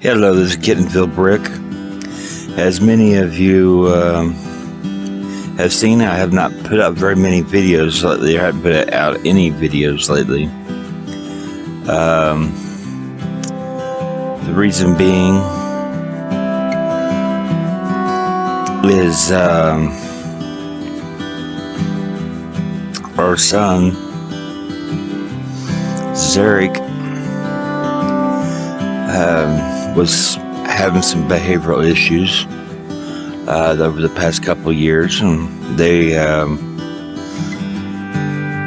Hello, this is Kittenville Brick. As many of you have seen, I have not put up very many videos lately. I haven't put out any videos lately. The reason being is our son, Zarek, was having some behavioral issues over the past couple of years, and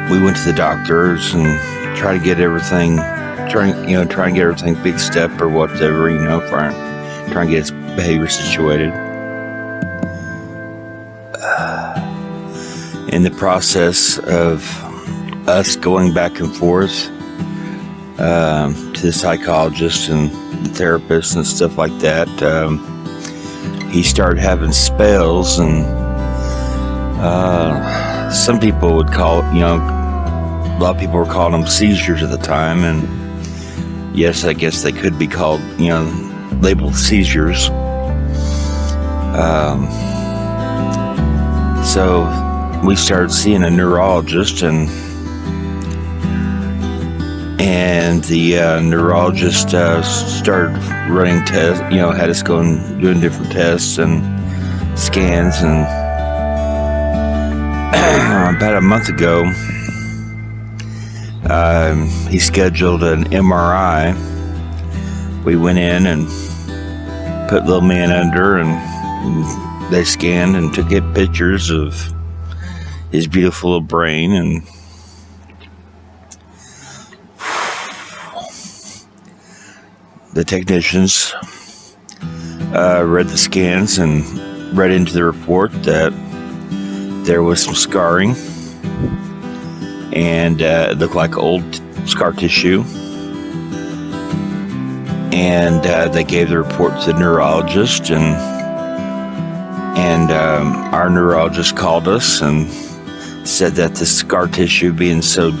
we went to the doctors and try and get everything big step or whatever, try and get his behavior situated. In the process of us going back and forth to the psychologist and the therapist and stuff like that, he started having spells, and some people would call it, a lot of people were calling them seizures at the time, and yes, I guess they could be called, labeled seizures. So we started seeing a neurologist, and the neurologist started running tests, had us going doing different tests and scans, and about a month ago, he scheduled an MRI. We went in and put little man under, and they scanned and took pictures of his beautiful little brain, and the technicians read the scans and read into the report that there was some scarring, and it looked like old scar tissue. And they gave the report to the neurologist, and our neurologist called us and said that the scar tissue being so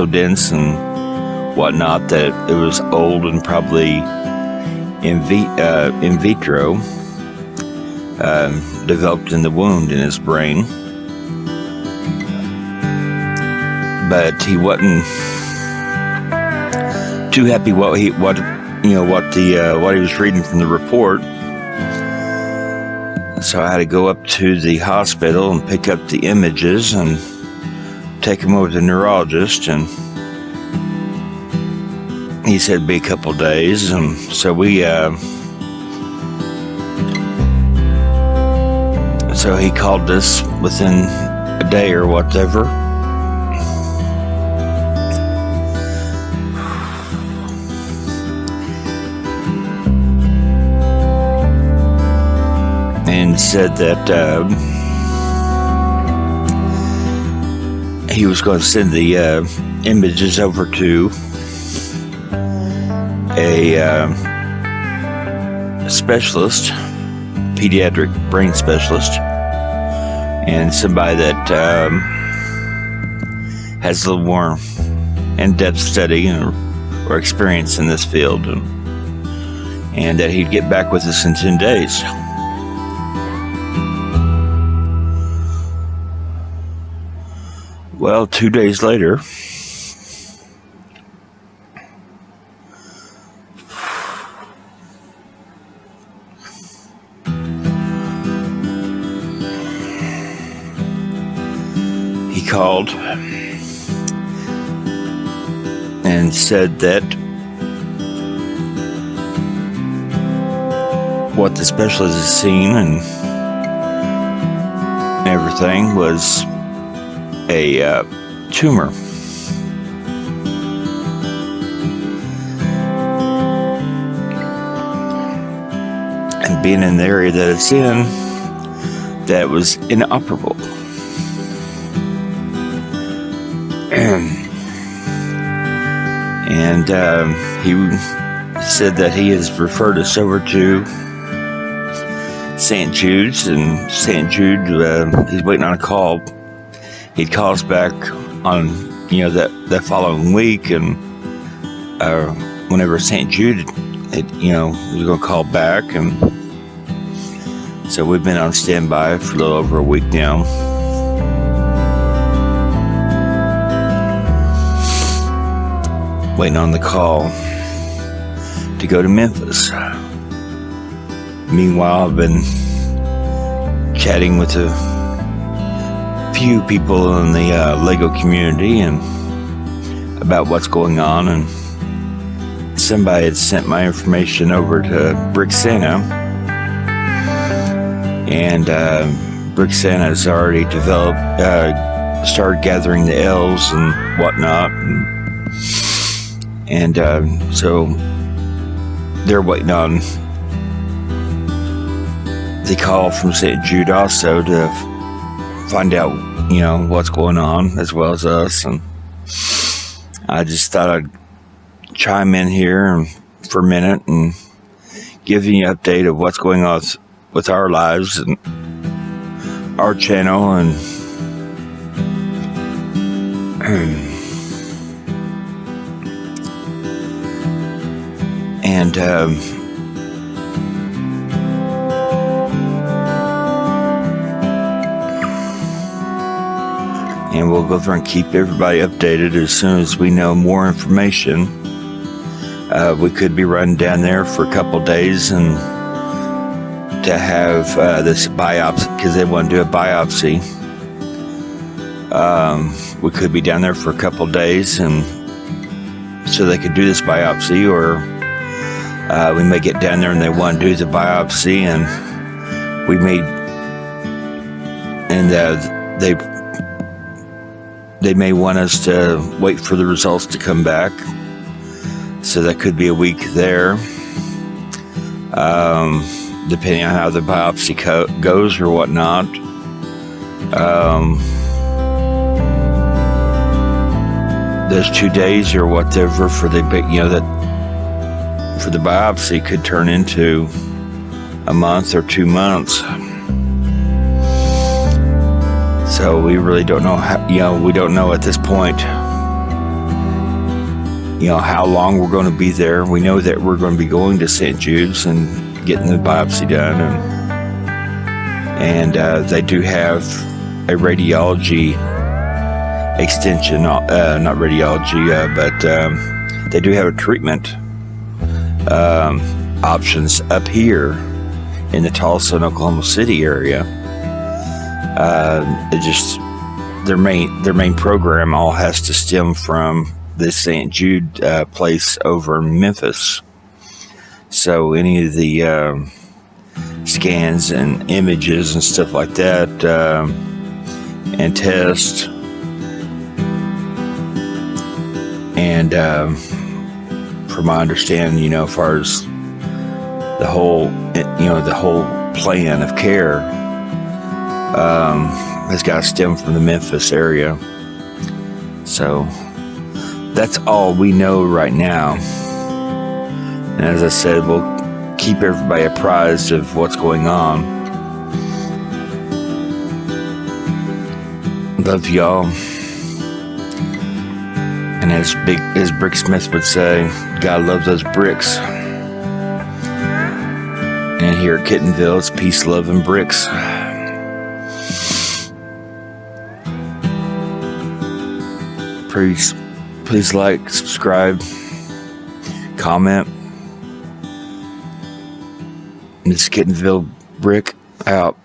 dense and whatnot, that it was old and probably in vitro developed in the wound in his brain. But he wasn't too happy what he was reading from the report. So I had to go up to the hospital and pick up the images and take him over to the neurologist, and he said it'd be a couple days, and so he called us within a day or whatever. And said that he was going to send the images over to a specialist, pediatric brain specialist, and somebody that has a little more in-depth study or experience in this field, and that he'd get back with us in 10 days. Well, 2 days later, he called and said that what the specialist has seen and everything was a tumor. And being in the area that it's in, that was inoperable. And he said that he has referred us over to St. Jude's, and St. Jude, he's waiting on a call. He'd call us back on, that following week, and whenever St. Jude was going to call back, and so we've been on standby for a little over a week now. Waiting on the call to go to Memphis. Meanwhile, I've been chatting with a few people in the Lego community and about what's going on, and somebody had sent my information over to Brick Santa, and Brick Santa has already started gathering the elves and whatnot, and so they're waiting on the call from St. Jude also to find out, what's going on, as well as us. And I just thought I'd chime in here for a minute and give you an update of what's going on with our lives and our channel, and and we'll go through and keep everybody updated as soon as we know more information. We could be running down there for a couple days and to have this biopsy, because they want to do a biopsy. We could be down there for a couple days, and so they could do this biopsy, or we may get down there and they want to do the biopsy, and they may want us to wait for the results to come back. So that could be a week there, depending on how the biopsy goes or whatnot. Those 2 days or whatever for the biopsy could turn into a month or 2 months. So we really don't know how, we don't know at this point, how long we're going to be there. We know that we're going to be going to St. Jude's and getting the biopsy done, and they do have a radiology extension, not radiology, but they do have a treatment options up here in the Tulsa and Oklahoma City area. Their main program all has to stem from the St. Jude place over in Memphis. So any of the scans and images and stuff like that, and tests, and from my understanding, as far as the whole plan of care, has got to stem from the Memphis area. So that's all we know right now. And as I said, we'll keep everybody apprised of what's going on. Love y'all. And as Brick Smith would say, gotta love those bricks. And here at Kittenville, it's peace, love, and bricks. Please like, subscribe, comment. This Kittenville Brick out.